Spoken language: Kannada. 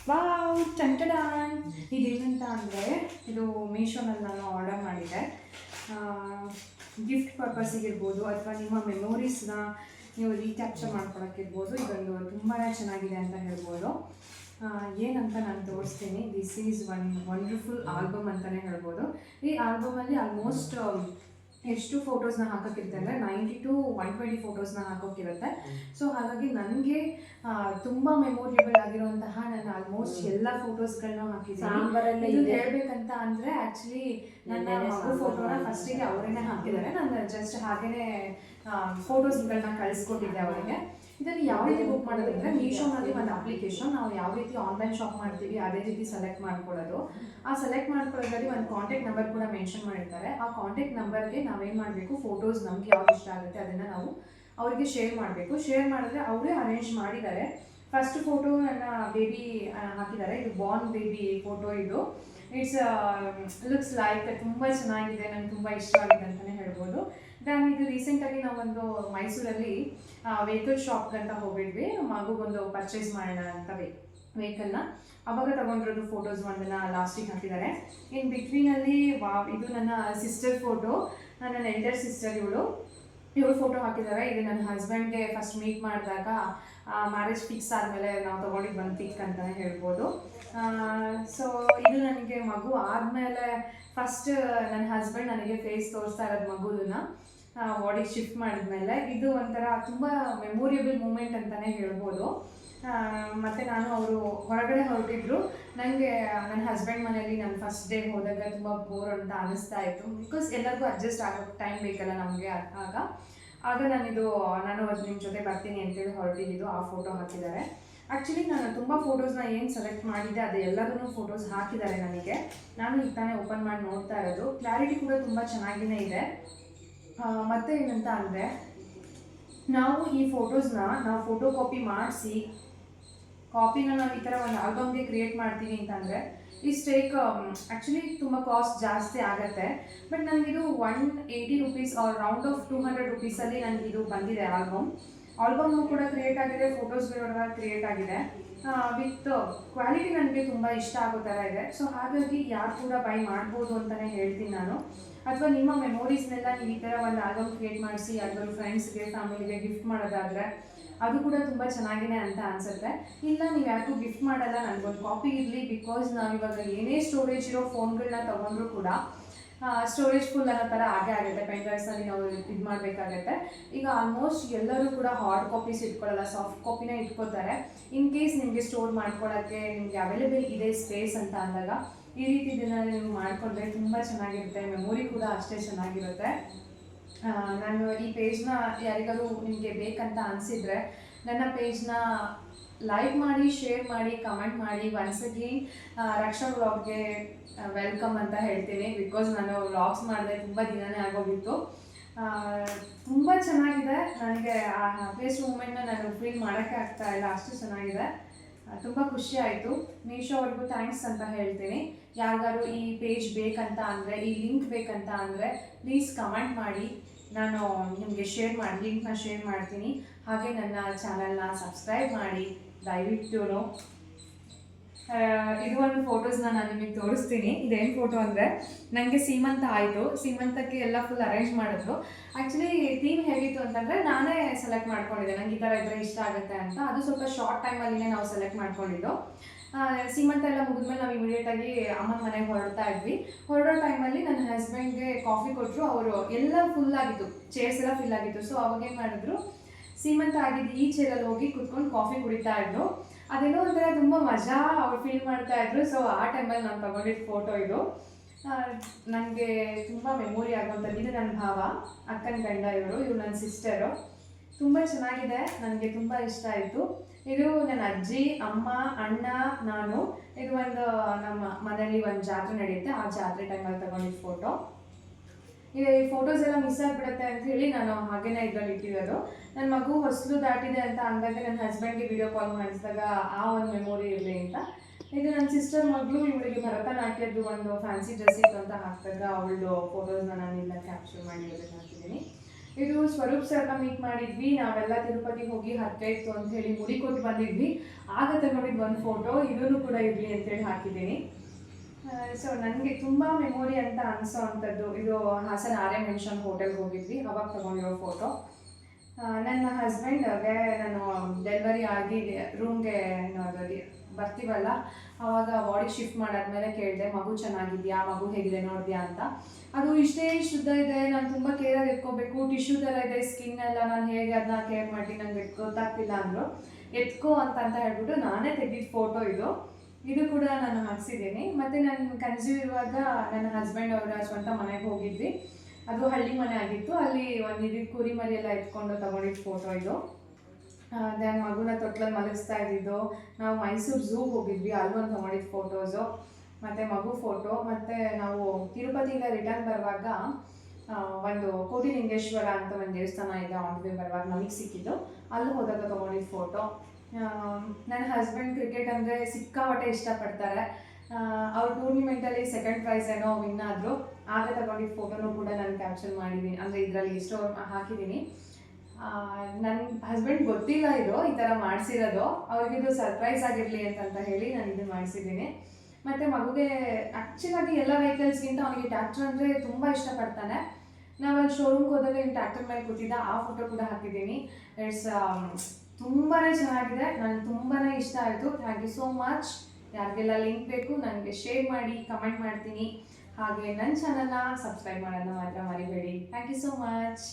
ವಾವ್ ಟಂಟಡಾನ್! ಇದೇನಂತ ಅಂದರೆ ಇದು ಮೀಶೋನಲ್ಲಿ ನಾನು ಆರ್ಡರ್ ಮಾಡಿದ್ದೆ. ಗಿಫ್ಟ್ ಪರ್ಪಸ್ಸಿಗಿರ್ಬೋದು ಅಥವಾ ನಿಮ್ಮ ಮೆಮೊರೀಸ್ನ ನೀವು ರೀಕ್ಯಾಪ್ಚರ್ ಮಾಡ್ಕೊಳಕ್ಕಿರ್ಬೋದು. ಇದೊಂದು ತುಂಬಾ ಚೆನ್ನಾಗಿದೆ ಅಂತ ಹೇಳ್ಬೋದು. ಏನಂತ ನಾನು ತೋರಿಸ್ತೀನಿ. This is one wonderful album ಅಂತಲೇ ಹೇಳ್ಬೋದು. ಈ ಆಲ್ಬಮಲ್ಲಿ ಆಲ್ಮೋಸ್ಟ್ ಎಷ್ಟು ಫೋಟೋಸ್ನ ಹಾಕೋಕ್ಕಿರುತ್ತೆ ಅಂದರೆ 90 to 120 ಫೋಟೋಸ್ನ ಹಾಕೋಕ್ಕಿರುತ್ತೆ. ಸೊ ಹಾಗಾಗಿ ನನಗೆ ತುಂಬ ಮೆಮೊರೇಬಲ್ ಆಗಿರುವಂತಹ ನಾನು ಆಲ್ಮೋಸ್ಟ್ ಎಲ್ಲ ಫೋಟೋಸ್ಗಳನ್ನ ಹಾಕಿದ್ದೀನಿ. ಇದು ಹೇಳ್ಬೇಕಂತ ಅಂದರೆ ಆ್ಯಕ್ಚುಲಿ ನನ್ನ ಮಗು ಫೋಟೋನ ಫಸ್ಟಿಗೆ ಅವರೇನೆ ಹಾಕಿದ್ದಾರೆ. ನಾನು ಜಸ್ಟ್ ಹಾಗೇ ಫೋಟೋಸ್ಗಳನ್ನ ಕಳಿಸ್ಕೊಟ್ಟಿದ್ದೆ ಅವರಿಗೆ. ಇದನ್ನು ಯಾವ ರೀತಿ ಬುಕ್ ಮಾಡೋದಂದರೆ ಮೀಶೋನಲ್ಲಿ ಒಂದು ಅಪ್ಲಿಕೇಶನ್, ನಾವು ಯಾವ ರೀತಿ ಆನ್ಲೈನ್ ಶಾಪ್ ಮಾಡ್ತೀವಿ ಅದೇ ರೀತಿ ಸೆಲೆಕ್ಟ್ ಮಾಡ್ಕೊಳ್ಳೋದು. ಆ ಸೆಲೆಕ್ಟ್ ಮಾಡ್ಕೊಳ್ಳೋದ್ರಲ್ಲಿ ಒಂದು ಕಾಂಟ್ಯಾಕ್ಟ್ ನಂಬರ್ ಕೂಡ ಮೆನ್ಷನ್ ಮಾಡಿರ್ತಾರೆ. ಆ ಕಾಂಟ್ಯಾಕ್ಟ್ ನಂಬರ್ಗೆ ನಾವೇನು ಮಾಡಬೇಕು, ಫೋಟೋಸ್ ನಮ್ಗೆ ಯಾವ್ದು ಇಷ್ಟ ಆಗುತ್ತೆ ಅದನ್ನು ನಾವು ಅವರಿಗೆ ಶೇರ್ ಮಾಡಬೇಕು. ಶೇರ್ ಮಾಡಿದ್ರೆ ಅವರೇ ಅರೇಂಜ್ ಮಾಡಿದ್ದಾರೆ. ಫಸ್ಟ್ ಫೋಟೋ ನನ್ನ ಬೇಬಿ ಹಾಕಿದ್ದಾರೆ. ಇದು ಬಾರ್ನ್ ಬೇಬಿ ಫೋಟೋ. ಇದು ಲುಕ್ಸ್ ಲೈಕ್ ತುಂಬ ಚೆನ್ನಾಗಿದೆ, ನನಗೆ ತುಂಬ ಇಷ್ಟ ಆಗಿದೆ ಅಂತಲೇ ಹೇಳ್ಬೋದು. ನಾನು ಇದು ರೀಸೆಂಟಾಗಿ ನಾವೊಂದು ಮೈಸೂರಲ್ಲಿ ವೆಹಿಕಲ್ ಶಾಪ್ಗೆ ಅಂತ ಹೋಗಿದ್ವಿ. ಮಗುಗೊಂದು ಪರ್ಚೇಸ್ ಮಾಡೋಣ ಅಂತ ವೆಹಿಕಲ್ನ. ಅವಾಗ ತಗೊಂಡಿರೋದು ಫೋಟೋಸ್ ಒಂದನ್ನು ಲಾಸ್ಟಿಗೆ ಹಾಕಿದ್ದಾರೆ. ಇನ್ ಬಿಟ್ವೀನಲ್ಲಿ ಇದು ನನ್ನ ಸಿಸ್ಟರ್ ಫೋಟೋ. ನನ್ನ ಎಲ್ಡರ್ ಸಿಸ್ಟರ್ ಇವಳು ಫೋಟೋ ಹಾಕಿದ್ದಾರೆ. ಇದು ನನ್ನ ಹಸ್ಬೆಂಡ್ಗೆ ಫಸ್ಟ್ ಮೀಟ್ ಮಾಡಿದಾಗ ಮ್ಯಾರೇಜ್ ಫಿಕ್ಸ್ ಆದಮೇಲೆ ನಾವು ತೊಗೊಂಡಿದ್ದು ಒಂದು ಪಿಕ್ ಅಂತಲೇ ಹೇಳ್ಬೋದು. ಸೊ ಇದು ನನಗೆ ಮಗು ಆದಮೇಲೆ ಫಸ್ಟ್ ನನ್ನ ಹಸ್ಬೆಂಡ್ ನನಗೆ ಫೇಸ್ ತೋರಿಸ್ತಾ ಇರೋದು ಮಗುನ ಬಾಡಿಗೆ ಶಿಫ್ಟ್ ಮಾಡಿದ್ಮೇಲೆ. ಇದು ಒಂಥರ ತುಂಬ ಮೆಮೊರಿಯಬಲ್ ಮೂಮೆಂಟ್ ಅಂತಲೇ ಹೇಳ್ಬೋದು. ಮತ್ತು ನಾನು ಅವರು ಹೊರಗಡೆ ಹೊರಟಿದ್ರು. ನನಗೆ ನನ್ನ ಹಸ್ಬೆಂಡ್ ಮನೆಯಲ್ಲಿ ನಾನು ಫಸ್ಟ್ ಡೇ ಹೋದಾಗ ತುಂಬ ಬೋರ್ ಅಂತ ಅನ್ನಿಸ್ತಾ ಇತ್ತು. ಬಿಕಾಸ್ ಎಲ್ಲರಿಗೂ ಅಡ್ಜಸ್ಟ್ ಆಗೋಕ್ಕೆ ಟೈಮ್ ಬೇಕಲ್ಲ ನಮಗೆ. ಆಗ ನಾನು ನಿಮ್ಮ ಜೊತೆ ಬರ್ತೀನಿ ಅಂತೇಳಿ ಹೊರಟಿದ್ದು. ಆ ಫೋಟೋ ಹಾಕಿದ್ದಾರೆ. ಆ್ಯಕ್ಚುಲಿ ನಾನು ತುಂಬ ಫೋಟೋಸ್ನ ಏನು ಸೆಲೆಕ್ಟ್ ಮಾಡಿದ್ದೆ ಅದು ಎಲ್ಲದನ್ನೂ ಫೋಟೋಸ್ ಹಾಕಿದ್ದಾರೆ ನನಗೆ. ನಾನು ಈಗ ತಾನೇ ಓಪನ್ ಮಾಡಿ ನೋಡ್ತಾ ಇರೋದು. ಕ್ಲಾರಿಟಿ ಕೂಡ ತುಂಬ ಚೆನ್ನಾಗಿಯೇ ಇದೆ. ಮತ್ತು ಏನಂತ ಅಂದರೆ ನಾವು ಈ ಫೋಟೋಸ್ನ ನಾವು ಫೋಟೋ ಕಾಪಿ ಮಾಡಿಸಿ ಕಾಪಿನ ನಾವು ಈ ಥರ ಒಂದು ಆಲ್ಬಮ್ಗೆ ಕ್ರಿಯೇಟ್ ಮಾಡ್ತೀವಿ ಅಂತಂದರೆ ಟೇಕ್ ಆ್ಯಕ್ಚುಲಿ ತುಂಬ ಕಾಸ್ಟ್ ಜಾಸ್ತಿ ಆಗುತ್ತೆ. ಬಟ್ ನನಗಿದು 180 ರುಪೀಸ್ ಆರ್ ರೌಂಡ್ ಆಫ್ 200 ರುಪೀಸಲ್ಲಿ ನನಗಿದು ಬಂದಿದೆ ಆಲ್ಬಮ್ಮು ಕೂಡ ಕ್ರಿಯೇಟ್ ಆಗಿದೆ, ಫೋಟೋಸ್ಗಳು ಕ್ರಿಯೇಟ್ ಆಗಿದೆ. ವಿತ್ ಕ್ವಾಲಿಟಿ ನನಗೆ ತುಂಬ ಇಷ್ಟ ಆಗೋ ಥರ ಇದೆ. ಸೊ ಹಾಗಾಗಿ ಯಾರು ಕೂಡ ಬೈ ಮಾಡ್ಬೋದು ಅಂತಲೇ ಹೇಳ್ತೀನಿ ನಾನು. ಅಥವಾ ನಿಮ್ಮ ಮೆಮೊರೀಸ್ನೆಲ್ಲ ನೀವು ಈ ಥರ ಒಂದು ಆಲ್ಬಮ್ ಕ್ರಿಯೇಟ್ ಮಾಡಿಸಿ ಯಾರಿಗಾದ್ರು ಫ್ರೆಂಡ್ಸ್ಗೆ ಫ್ಯಾಮಿಲಿಗೆ ಗಿಫ್ಟ್ ಮಾಡೋದಾದರೆ ಅದು ಕೂಡ ತುಂಬ ಚೆನ್ನಾಗಿದೆ ಅಂತ ಅನಿಸುತ್ತೆ. ಇಲ್ಲ ನೀವು ಯಾರಿಗೂ ಗಿಫ್ಟ್ ಮಾಡಲ್ಲ, ನನಗೊಂದು ಕಾಪಿ ಇರಲಿ. ಬಿಕಾಸ್ ನಾವಿವಾಗ ಏನೇ ಸ್ಟೋರೇಜ್ ಇರೋ ಫೋನ್ಗಳನ್ನ ತೊಗೊಂಡ್ರೂ ಕೂಡ ಸ್ಟೋರೇಜ್ ಫುಲ್ ಅನ್ನೋ ಥರ ಆಗೇ ಆಗುತ್ತೆ. ಪೆನ್ ಡ್ರೈವ್ಸಲ್ಲಿ ನಾವು ಇದು ಮಾಡಬೇಕಾಗತ್ತೆ. ಈಗ ಆಲ್ಮೋಸ್ಟ್ ಎಲ್ಲರೂ ಕೂಡ ಹಾರ್ಡ್ ಕಾಪೀಸ್ ಇಟ್ಕೊಳ್ಳಲ್ಲ, ಸಾಫ್ಟ್ ಕಾಪಿನ ಇಟ್ಕೋತಾರೆ. ಇನ್ ಕೇಸ್ ನಿಮಗೆ ಸ್ಟೋರ್ ಮಾಡ್ಕೊಳ್ಳೋಕ್ಕೆ ನಿಮಗೆ ಅವೈಲೇಬಲ್ ಇದೆ ಸ್ಪೇಸ್ ಅಂತ ಅಂದಾಗ ಈ ರೀತಿ ಇದನ್ನು ನೀವು ಮಾಡಿಕೊಂಡ್ರೆ ತುಂಬ ಚೆನ್ನಾಗಿರುತ್ತೆ. ಮೆಮೊರಿ ಕೂಡ ಅಷ್ಟೇ ಚೆನ್ನಾಗಿರುತ್ತೆ. ನಾನು ಈ ಪೇಜ್ನ ಯಾರಿಗಾರು ನಿಮಗೆ ಬೇಕಂತ ಅನಿಸಿದರೆ ನನ್ನ ಪೇಜ್ನ ಲೈಕ್ ಮಾಡಿ, ಶೇರ್ ಮಾಡಿ, ಕಮೆಂಟ್ ಮಾಡಿ. ಒನ್ಸ್ ಅಗೇನ್ ರಕ್ಷಾ ವ್ಲಾಗ್ಗೆ ವೆಲ್ಕಮ್ ಅಂತ ಹೇಳ್ತೀನಿ. ಬಿಕಾಸ್ ನಾನು ವ್ಲಾಗ್ಸ್ ಮಾಡಿದೆ ತುಂಬ ದಿನವೇ ಆಗೋಗಿತ್ತು. ತುಂಬ ಚೆನ್ನಾಗಿದೆ. ನನಗೆ ಆ ಹ್ಯಾಪಿಯೆಸ್ಟ್ ಮೂಮೆಂಟ್ನ ನಾನು ಫೀಲ್ ಮಾಡೋಕ್ಕೆ ಆಗ್ತಾ ಇಲ್ಲ, ಅಷ್ಟು ಚೆನ್ನಾಗಿದೆ. ತುಂಬ ಖುಷಿ ಆಯಿತು. ಮೀಶೋ ಅವ್ರಿಗೂ ಥ್ಯಾಂಕ್ಸ್ ಅಂತ ಹೇಳ್ತೀನಿ. ಯಾರಿಗಾರು ಈ ಪೇಜ್ ಬೇಕಂತ ಅಂದರೆ, ಈ ಲಿಂಕ್ ಬೇಕಂತ ಅಂದರೆ ಪ್ಲೀಸ್ ಕಮೆಂಟ್ ಮಾಡಿ, ನಾನು ನಿಮಗೆ ಲಿಂಕ್ನ ಶೇರ್ ಮಾಡ್ತೀನಿ. ಹಾಗೆ ನನ್ನ ಚಾನಲ್ನ ಸಬ್ಸ್ಕ್ರೈಬ್ ಮಾಡಿ ದಯವಿಟ್ಟು. ಇದು ಒಂದು ಫೋಟೋಸ್ನ ನಾನು ನಿಮಗೆ ತೋರಿಸ್ತೀನಿ. ಇದೇನು ಫೋಟೋ ಅಂದರೆ ನನಗೆ ಸೀಮಂತ ಆಯಿತು. ಸೀಮಂತಕ್ಕೆ ಎಲ್ಲ ಫುಲ್ ಅರೇಂಜ್ ಮಾಡಿದ್ರು. ಆ್ಯಕ್ಚುಲಿ ಥೀಮ್ ಹೇಗಿತ್ತು ಅಂತಂದರೆ ನಾನೇ ಸೆಲೆಕ್ಟ್ ಮಾಡ್ಕೊಂಡಿದ್ದೆ. ನನಗೆ ಈ ಥರ ಇದ್ದರೆ ಇಷ್ಟ ಆಗುತ್ತೆ ಅಂತ. ಅದು ಸ್ವಲ್ಪ ಶಾರ್ಟ್ ಟೈಮಲ್ಲಿನೇ ನಾವು ಸೆಲೆಕ್ಟ್ ಮಾಡ್ಕೊಂಡಿದ್ದು. ಸೀಮಂತ ಎಲ್ಲ ಮುಗಿದ್ಮೇಲೆ ನಾವು ಇಮಿಡಿಯೇಟಾಗಿ ಅಮ್ಮನ ಮನೆಗೆ ಹೊರಡೋ ಟೈಮಲ್ಲಿ ನನ್ನ ಹಸ್ಬೆಂಡ್ಗೆ ಕಾಫಿ ಕೊಟ್ಟರು. ಅವರು ಎಲ್ಲ ಫುಲ್ ಆಗಿತ್ತು, ಚೇರ್ಸ್ ಎಲ್ಲ ಫಿಲ್ ಆಗಿತ್ತು. ಸೊ ಅವಾಗ ಏನು ಮಾಡಿದ್ರು, ಸೀಮಂತ ಆಗಿದ್ದು ಈ ಚೇರಲ್ಲಿ ಹೋಗಿ ಕುತ್ಕೊಂಡು ಕಾಫಿ ಕುಡಿತಾ ಇದ್ರು. ಅದೇನೋ ಒಂಥರ ತುಂಬ ಮಜಾ ಅವ್ರು ಫೀಲ್ ಮಾಡ್ತಾ ಇದ್ರು. ಸೊ ಆ ಟೈಮಲ್ಲಿ ನಾನು ತೊಗೊಂಡಿದ್ದ ಫೋಟೋ ಇದು. ನನಗೆ ತುಂಬ ಮೆಮೊರಿ ಆಗುವಂಥದ್ದು. ಇದು ನನ್ನ ಭಾವ, ಅಕ್ಕನ ಗಂಡ. ಇವರು ನನ್ನ ಸಿಸ್ಟರು. ತುಂಬ ಚೆನ್ನಾಗಿದೆ, ನನಗೆ ತುಂಬ ಇಷ್ಟ ಆಯಿತು. ಇದು ನನ್ನ ಅಜ್ಜಿ, ಅಮ್ಮ, ಅಣ್ಣ, ನಾನು. ಇದು ಒಂದು ನಮ್ಮ ಮನೆಯಲ್ಲಿ ಒಂದು ಜಾತ್ರೆ ನಡೆಯುತ್ತೆ, ಆ ಜಾತ್ರೆ ಟೈಮಲ್ಲಿ ತಗೊಂಡಿದ್ದ ಫೋಟೋ. ಈಗ ಈ ಫೋಟೋಸ್ ಎಲ್ಲ ಮಿಸ್ ಆಗಿಬಿಡುತ್ತೆ ಅಂತ ಹೇಳಿ ನಾನು ಹಾಗೇನೇ ಇದರಲ್ಲಿ ಇಟ್ಟಿರೋದು. ನನ್ನ ಮಗು ಹೊಸಲು ದಾಟಿದೆ ಅಂತ ಅಂದಾಗ ನನ್ನ ಹಸ್ಬೆಂಡ್ಗೆ ವಿಡಿಯೋ ಕಾಲ್ ಮಾಡಿಸಿದಾಗ ಆ ಒಂದು ಮೆಮೊರಿ ಇರಲಿ ಅಂತ. ಇದು ನನ್ನ ಸಿಸ್ಟರ್ ಮಗಳು. ಇವಳಿಗೆ ಭರತನಾಟ್ಯದ್ದು ಒಂದು ಫ್ಯಾನ್ಸಿ ಡ್ರೆಸ್ ಇತ್ತು ಅಂತ ಹಾಕಿದಾಗ ಅವಳದು ಫೋಟೋಸ್ನ ನಾನು ಇಲ್ಲ ಕ್ಯಾಪ್ಚರ್ ಮಾಡಿ ಅದಕ್ಕೆ ಹಾಕಿದ್ದೀನಿ. ಇದು ಸ್ವರೂಪ್ ಸರ್ನ ಮೀಟ್ ಮಾಡಿದ್ವಿ. ನಾವೆಲ್ಲ ತಿರುಪತಿಗೆ ಹೋಗಿ ಹರಕೆ ಇತ್ತು ಅಂತ ಹೇಳಿ ಮುಡಿ ಕೊಟ್ಟು ಬಂದಿದ್ವಿ. ಆಗ ತಗೊಂಡಿದ್ದು ಒಂದು ಫೋಟೋ, ಇದನ್ನು ಕೂಡ ಇರಲಿ ಅಂತೇಳಿ ಹಾಕಿದ್ದೀನಿ. ಸೊ ನನಗೆ ತುಂಬ ಮೆಮೊರಿ ಅಂತ ಅನಿಸೋ ಅಂಥದ್ದು ಇದು ಹಾಸನ ಆರ್ಯ ಮೆನ್ಷನ್ ಹೋಟೆಲ್ಗೆ ಹೋಗಿದ್ವಿ, ಅವಾಗ ತೊಗೊಂಡಿರೋ ಫೋಟೋ. ನನ್ನ ಹಸ್ಬೆಂಡ್ಗೆ ನಾನು ಡೆಲಿವರಿ ಆಗಿ ರೂಮ್ಗೆ ಬರ್ತೀವಲ್ಲ ಆವಾಗ ಬಾಡಿ ಶಿಫ್ಟ್ ಮಾಡಾದ್ಮೇಲೆ ಕೇಳಿದೆ, ಮಗು ಚೆನ್ನಾಗಿದೆಯಾ, ಮಗು ಹೇಗಿದೆ ನೋಡಿದ್ಯಾ ಅಂತ. ಅದು ಇಷ್ಟೇ ಶುದ್ಧ ಇದೆ, ನಾನು ತುಂಬ ಕೇರಾಗಿ ಎತ್ಕೋಬೇಕು, ಟಿಶ್ಯೂ ಥರ ಇದೆ ಸ್ಕಿನ್ ಎಲ್ಲ, ನಾನು ಹೇಗೆ ಅದನ್ನ ಕೇರ್ ಮಾಡಿ ನನಗೆ ಗೊತ್ತಾಗ್ತಿಲ್ಲ ಅಂದರು. ಎತ್ಕೋ ಅಂತ ಹೇಳ್ಬಿಟ್ಟು ನಾನೇ ತೆಗೆದಿದ್ದ ಫೋಟೋ ಇದು. ಇದು ಕೂಡ ನಾನು ಹಾಕ್ಸಿದ್ದೀನಿ. ಮತ್ತು ನಾನು ಕನ್ಸೀವ್ ಇರುವಾಗ ನನ್ನ ಹಸ್ಬೆಂಡ್ ಅವರ ಸ್ವಂತ ಮನೆಗೆ ಹೋಗಿದ್ವಿ. ಅದು ಹಳ್ಳಿ ಮನೆ ಆಗಿತ್ತು. ಅಲ್ಲಿ ಒಂದು ಕುರಿ ಮರಿ ಎಲ್ಲ ಎತ್ಕೊಂಡು ತಗೊಂಡಿದ್ದ ಫೋಟೋ ಇದು. ದೆನ್ ಮಗುನ ತೊಟ್ಲಲ್ಲಿ ಮಲಗಿಸ್ತಾ ಇದ್ದಿದ್ದು. ನಾವು ಮೈಸೂರು ಝೂಗೆ ಹೋಗಿದ್ವಿ, ಅಲ್ಲೊಂದು ತಗೊಂಡಿದ್ದ ಫೋಟೋಸು ಮತ್ತು ಮಗು ಫೋಟೋ. ಮತ್ತು ನಾವು ತಿರುಪತಿಯಿಂದ ರಿಟರ್ನ್ ಬರುವಾಗ ಒಂದು ಕೋಟಿಲಿಂಗೇಶ್ವರ ಅಂತ ಒಂದು ದೇವಸ್ಥಾನ ಇದೆ, ಆನ್ ವೇ ಬರುವಾಗ ನಮಗೆ ಸಿಕ್ಕಿದ್ದು, ಅಲ್ಲಿ ಹೋದಾಗ ತೊಗೊಂಡಿದ್ದ ಫೋಟೋ. ನನ್ನ ಹಸ್ಬೆಂಡ್ ಕ್ರಿಕೆಟ್ ಅಂದರೆ ಸಿಕ್ಕಾಪಟ್ಟೆ ಇಷ್ಟಪಡ್ತಾರೆ. ಅವ್ರ ಟೂರ್ನಿಮೆಂಟಲ್ಲಿ ಸೆಕೆಂಡ್ ಪ್ರೈಸ್ ಏನೋ ವಿನ್ ಆದರು. ಆಗ ತಗೊಂಡಿದ್ದ ಫೋಟೋನು ಕೂಡ ನಾನು ಕ್ಯಾಪ್ಚರ್ ಮಾಡಿದ್ದೀನಿ, ಅಂದರೆ ಇದರಲ್ಲಿ ಸ್ಟೋರ್ ಹಾಕಿದ್ದೀನಿ. ನನ್ನ ಹಸ್ಬೆಂಡ್ ಗೊತ್ತಿಲ್ಲ ಇದು ಈ ಥರ ಮಾಡಿಸಿರೋದು, ಅವ್ರಿಗಿದು ಸರ್ಪ್ರೈಸ್ ಆಗಿರಲಿ ಅಂತ ಹೇಳಿ ನಾನು ಇದು ಮಾಡಿಸಿದ್ದೀನಿ. ಮತ್ತು ಮಗುಗೆ ಆ್ಯಕ್ಚುಲಾಗಿ ಎಲ್ಲ ವೆಹಿಕಲ್ಸ್ಗಿಂತ ಅವನಿಗೆ ಟ್ಯಾಕ್ಟರ್ ಅಂದರೆ ತುಂಬ ಇಷ್ಟಪಡ್ತಾನೆ. ನಾವು ಅಲ್ಲಿ ಶೋರೂಮ್ಗೆ ಹೋದಾಗ ಇನ್ನು ಟ್ಯಾಕ್ಟರ್ ಮೇಲೆ ಕೂತಿದ್ದ, ಆ ಫೋಟೋ ಕೂಡ ಹಾಕಿದ್ದೀನಿ. ಇಟ್ಸ್ ತುಂಬಾ ಚೆನ್ನಾಗಿದೆ, ನನಗೆ ತುಂಬಾ ಇಷ್ಟ ಆಯಿತು. Thank you so much. ಯಾರಿಗೆಲ್ಲ ಲಿಂಕ್ ಬೇಕು ನನಗೆ ಶೇರ್ ಮಾಡಿ, ಕಮೆಂಟ್ ಮಾಡ್ತೀನಿ. ಹಾಗೆ ನನ್ನ ಚಾನಲ್ನ ಸಬ್ಸ್ಕ್ರೈಬ್ ಮಾಡೋದನ್ನ ಮಾತ್ರ ಮರಿಬೇಡಿ. Thank you so much.